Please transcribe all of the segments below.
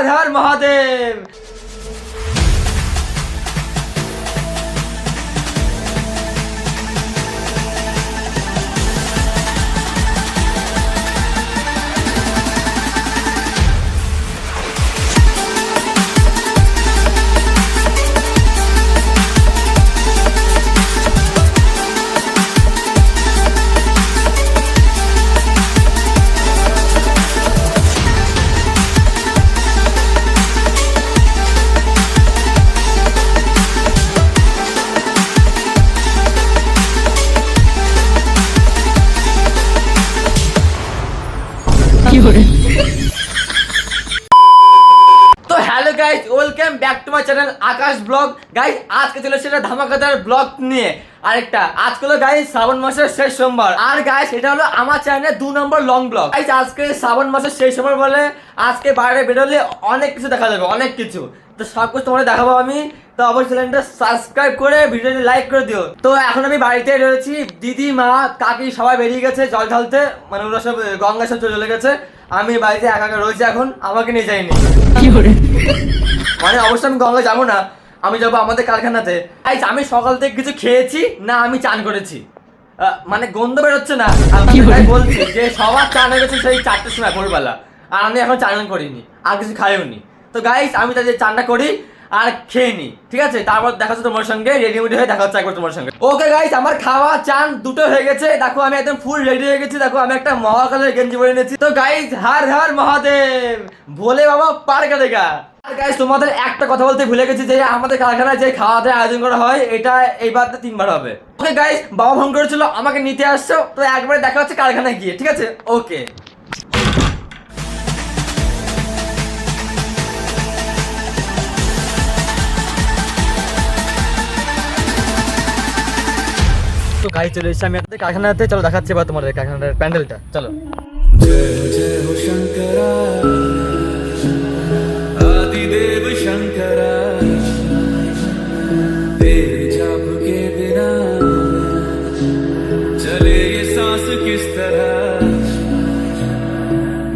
हर हर महादेव। तो hello guys, welcome back to my channel Akash blog. Guys आज के चले এসেছে ধামাকাদার ব্লগ নিয়ে আরেকটা। আজকে হলো গাইস শ্রাবণ মাসের শেষ সোমবার, আর গাইস এটা হলো আমার চ্যানেলে 2 নম্বর লং ব্লগ। গাইস আজকে শ্রাবণ মাসের শেষ সোমবার বলে আজকে বাইরে বেরোলে অনেক কিছু দেখা যাবে, অনেক কিছু। তো সব কিছু তোমাদের দেখাবো আমি। তো অবশ্যই চ্যানেলটা সাবস্ক্রাইব করে ভিডিওটি লাইক করে দিও। তো এখন আমি বাড়িতে রয়েছি, দিদি মা কাকি সবাই বেরিয়ে গেছে জল ঢালতে, মানে ওরা সব গঙ্গা সব চলে গেছে। আমি বাড়িতে একা একা রয়েছি, এখন আমাকে নিয়ে যাইনি। মানে অবশ্যই আমি গঙ্গা যাবো না, আমি যাবো আমাদের কারখানাতে। আমি সকাল থেকে কিছু খেয়েছি না, আমি চান করেছি, মানে গন্ধ বেরোচ্ছে না। তাই বলছি যে সবার চান হয়ে গেছে সেই 4টের সময় ভোরবেলা, আর আমি এখন চান করিনি, আর কিছু খাইও নি। তো গাইস আমি তাদের চানটা করি আর খেয়ে নি, ঠিক আছে? তারপর দেখা হচ্ছে তোমার সঙ্গে, রেডিমেডি হয়ে দেখা হচ্ছে একবার তোমার সঙ্গে। ওকে গাইস, আমার খাওয়া চান দুটো হয়ে গেছে। দেখো আমি একদম ফুল রেডি হয়ে গেছি। দেখো আমি একটা মহাকালের গেঞ্জি পরে নিয়েছি। তো গাইস হর হর মহাদেব, ভোলে বাবা পার করেগা। আর গাইস তোমাদের একটা কথা বলতে ভুলে গেছি যে আমাদের কারখানায় যে খাওয়া দাওয়ার আয়োজন করা হয় এটা এইবার 3বার হবে। ওকে গাইস, বাবা ফোন করেছিল আমাকে নিতে আসছো, তো একবারে দেখা হচ্ছে কারখানায় গিয়ে, ঠিক আছে? ওকে। তো গাইস চলে এসেছি আমি আপনাদের কারখানাতে, চলো দেখাচ্ছি এবার তোমাদের কারখানার প্যান্ডেলটা। চলো। जय जय हो शंकरा आदिदेव शंकरा, तेरे जाप के बिना चले ये सांस किस तरह।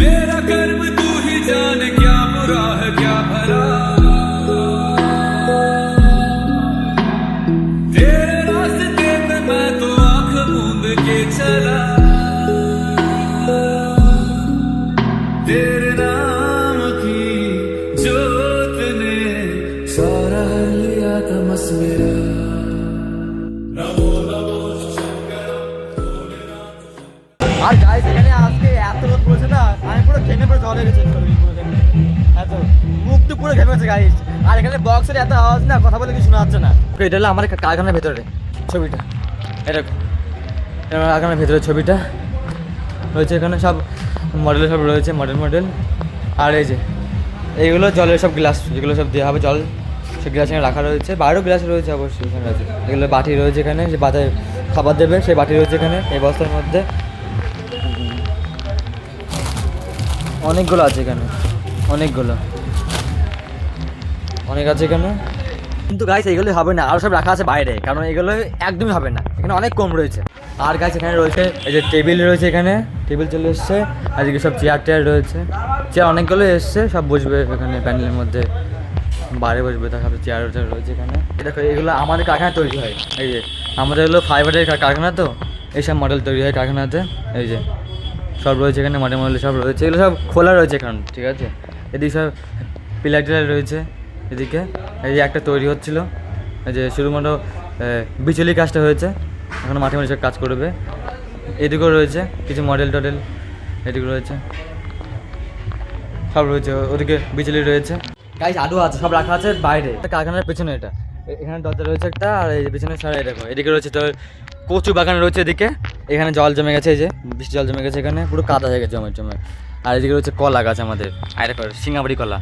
मेरा कर्म तू ही जान, क्या बुरा है क्या भला। तेरे रास्ते पे मैं तो आंख मूंद के चला, तेरे नाम की जोत ने सारा लिया तमस मेरा। আর গাইস এখানে আজকে এত রোদ পড়েছে না, আমি পুরো ঘেমে পুরো জল হয়ে গেছে, পুরো ঘেমে এত মুখ তো পুরো ঘেমে গেছে গাইস। আর এখানে বক্সের এত আওয়াজ না, কথা বলে কিছু শোনা যাচ্ছে না। এটা হলো আমার কারখানার ভেতরে ছবিটা, এটা কারখানার ভেতরে ছবিটা রয়েছে। এখানে সব মডেল সব রয়েছে, মডেল। আর এই যে এইগুলো জলের সব গ্লাস, যেগুলো সব দেওয়া হবে জল, সেই গ্লাস এখানে রাখা রয়েছে। বাইরেও গ্লাস রয়েছে অবশ্যই, এখানে আছে। এগুলো বাটি রয়েছে এখানে, যে বাতায় খাবার দেবে সেই বাটি রয়েছে এখানে এই বস্তার মধ্যে। অনেকগুলো আছে এখানে, অনেক আছে এখানে। কিন্তু গাইস এগুলো হবে না, আরও সব রাখা আছে বাইরে, কারণ এগুলো একদমই হবে না, এখানে অনেক কম রয়েছে। আর গাইস এখানে রয়েছে এই যে টেবিল রয়েছে, এখানে টেবিল চলে এসছে। আর এদিকে সব চেয়ার রয়েছে, চেয়ার অনেকগুলো এসছে, সব বসবে এখানে প্যান্ডেলের মধ্যে, বাইরে বসবে। তারপরে চেয়ার রয়েছে এখানে। দেখো এগুলো আমাদের কারখানা তৈরি হয়, এই যে আমাদের হলো ফাইবারের কারখানা, তো এইসব মডেল তৈরি হয় কারখানাতে। এই যে সব রয়েছে এখানে, মডেল সব রয়েছে, এগুলো সব খোলা রয়েছে এখন, ঠিক আছে? এদিকে সব পিলার টিলার রয়েছে এদিকে। এই যে একটা তৈরি হচ্ছিলো, এই যে শুধুমাত্র বিচুলি কাজটা হয়েছে, এখন মাঠে সব কাজ করবে। এদিকেও রয়েছে কিছু মডেল টডেল, এদিকে রয়েছে সব রয়েছে, ওদিকে বিচুলি রয়েছে। গাইস আলু আছে, সব রাখা আছে বাইরে কারখানার পেছনে। এটা এখানে দরজা রয়েছে একটা, আর এই পিছনে সারা দেখো এদিকে রয়েছে তো কচু বাগান রয়েছে এদিকে। এখানে জল জমে গেছে, এই যে বৃষ্টি জল জমে গেছে, এখানে পুরো কাদা হয়ে গেছে জমে। আর এদিকে রয়েছে কলা গাছ আমাদের, আর দেখো সিঙ্গাবাড়ি কলা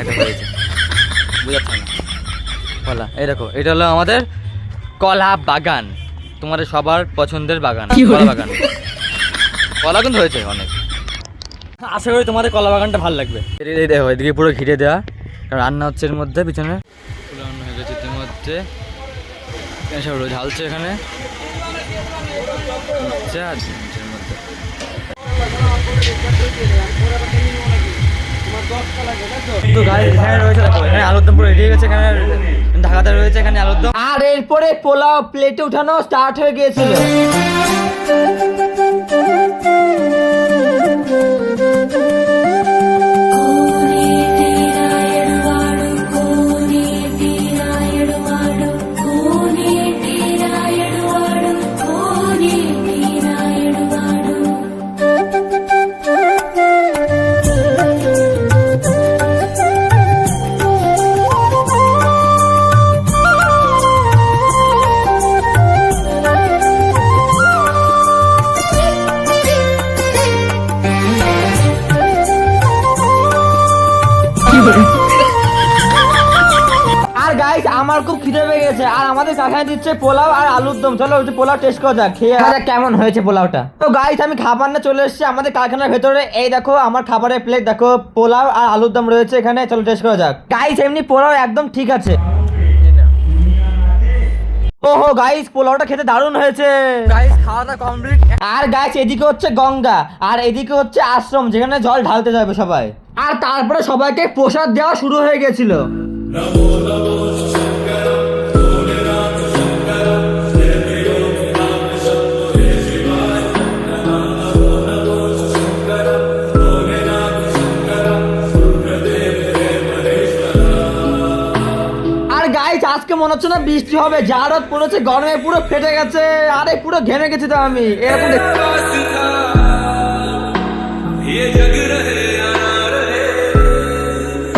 এটা হয়েছে, বুঝাচ্ছে না কলা। এই দেখো এটা হলো আমাদের কলা বাগান, তোমাদের সবার পছন্দের বাগান, কলা বাগান। কলা কিন্তু হয়েছে অনেক, আশা করি তোমাদের কলা বাগানটা ভালো লাগবে। দেখো এদিকে পুরো ঘিরে দেওয়া, রান্না হচ্ছে এর মধ্যে, পিছনে রান্না হয়ে গেছে এর মধ্যে, সব ঢালছে এখানে। তো গাইস এখানে রয়েছে, দেখো এখানে আলুর দম পুরো রেডি হয়ে গেছে, এখানে ঢাকাতে রয়েছে, এখানে আলুর দম। আর এরপরে পোলাও প্লেটে উঠানো স্টার্ট হয়ে গিয়েছিল। আর গাইস আমার খুব খিদে পেয়ে গেছে, আর আমাদের কাকায় দিচ্ছে পোলাও আর আলুর দম। চলো ওই পোলাও টেস্ট করা যাক, খেয়ে দেখা যাক কেমন হয়েছে পোলাওটা। তো গাইস আমি খাবার না চলে এসেছি আমাদের কারখানার ভেতরে। এই দেখো আমার খাবারের প্লেট, দেখো পোলাও আর আলুর দম রয়েছে এখানে। চলো টেস্ট করা যাক। গাইস এমনি পোলাও একদম ঠিক আছে। ওহো গাইস পোলাওটা খেতে দারুণ হয়েছে। গাইস খাওয়াটা কমপ্লিট। আর গাইস এদিকে হচ্ছে গঙ্গা আর এদিকে হচ্ছে আশ্রম, যেখানে জল ঢালতে যাবে সবাই। আর তারপরে সবাইকে প্রসাদ দেওয়া শুরু হয়ে গেছিল। গাইস আজকে মনে হচ্ছে না বৃষ্টি হবে, যা রোদ পড়েছে গরমে পুরো ফেটে গেছে। আরে পুরো ঘেমে গেছি তো আমি এরকম।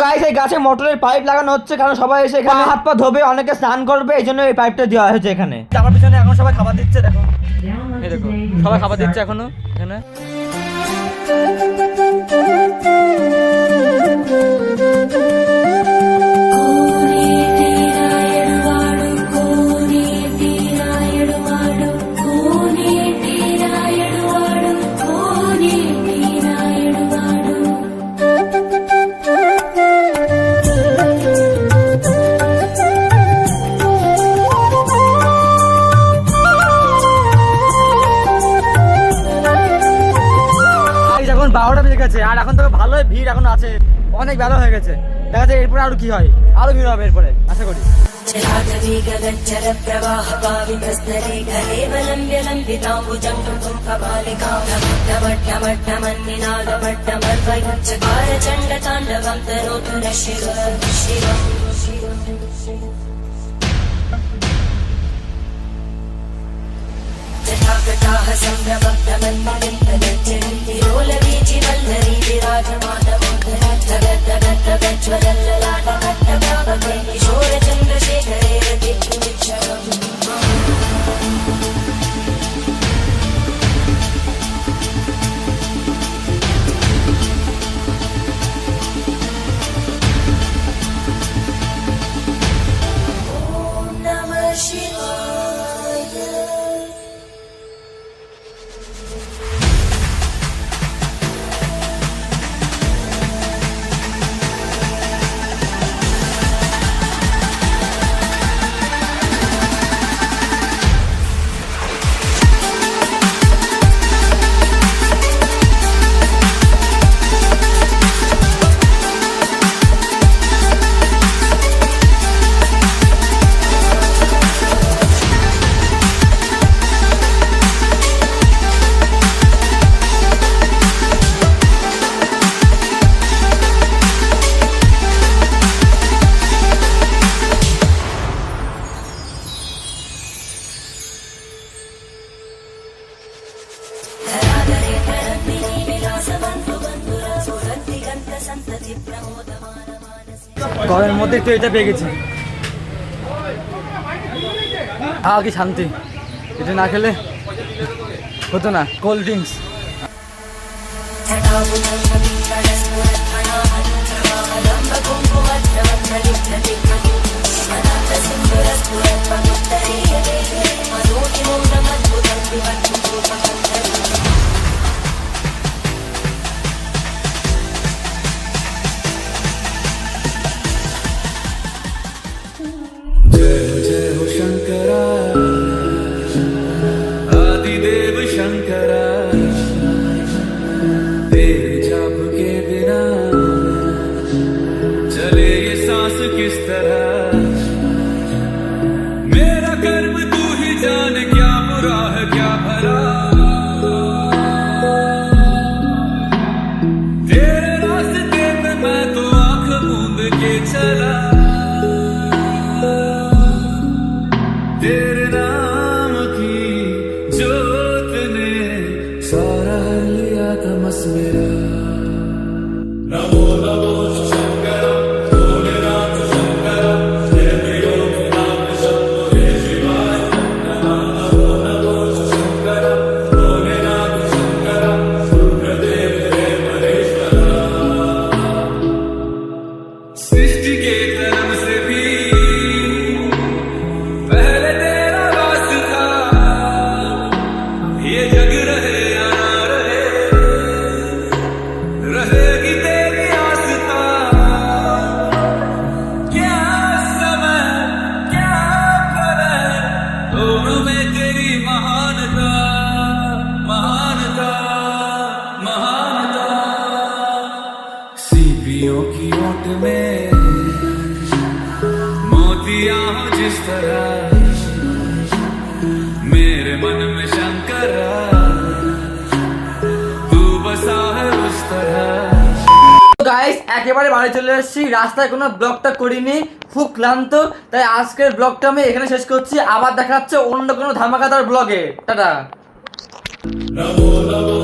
গাইস এই গাছে মোটরের পাইপ লাগানো হচ্ছে, কারণ সবাই এসে এখানে হাত পা ধোবে, অনেকে স্নান করবে, এই জন্য এই পাইপটা দেওয়া হয়েছে এখানে। আমার পিছনে এখন সবাই খাবার দিচ্ছে, দেখো এই দেখো সবাই খাবার দিচ্ছে এখনো এখানে। এখন 12টা বেজে গেছে আর এখন তো ভালোই ভিড় এখন আছে, অনেক ভালো হয়ে গেছে। দেখা যাচ্ছে এরপরে আরো কি হয়, আরো ভিড় হবে এরপরে আশা করি। ঘরের মধ্যে তো এটা পেয়ে গেছি, কি শান্তি। এটা না খেলে হতো না। কোল্ড ড্রিঙ্কস आदिदेव शंकरा तेरे जाप सांस किस तरह मेरा कर्म तू ही जाने क्या बुरा है क्या भला तेरे रास्ते पे मैं तो आंख मूंद के चला तेरे नाम की जोत ने सारा लिया तमस मेरा नमो नमो शंकर भोलेनाथ शंकर जय प्रियो नाम शंभो जय शिवाय नमो नमो शंकर भोलेनाथ शंकर रुद्रदेव जय महेश्वर सृष्टि के कर्म से भी पहले तेरा वास था ये जग रहे या ना रहे रहेगी तेरी आस्था क्या समय क्या फल दोनों में तेरी महानता महानता महानता सीपियों की ओट में मोतियां हो जिस तरह मेरे मन में शंकर तू बसा है उस तरह গাইস একেবারে বাড়ি চলে এসেছি, রাস্তায় কোনো ব্লগটা করিনি, খুব ক্লান্ত, তাই আজকের ব্লগটা আমি এখানে শেষ করছি। আবার দেখা হচ্ছে অন্য কোনো ধামাকাদার ব্লগে। টাটা। नमो नमो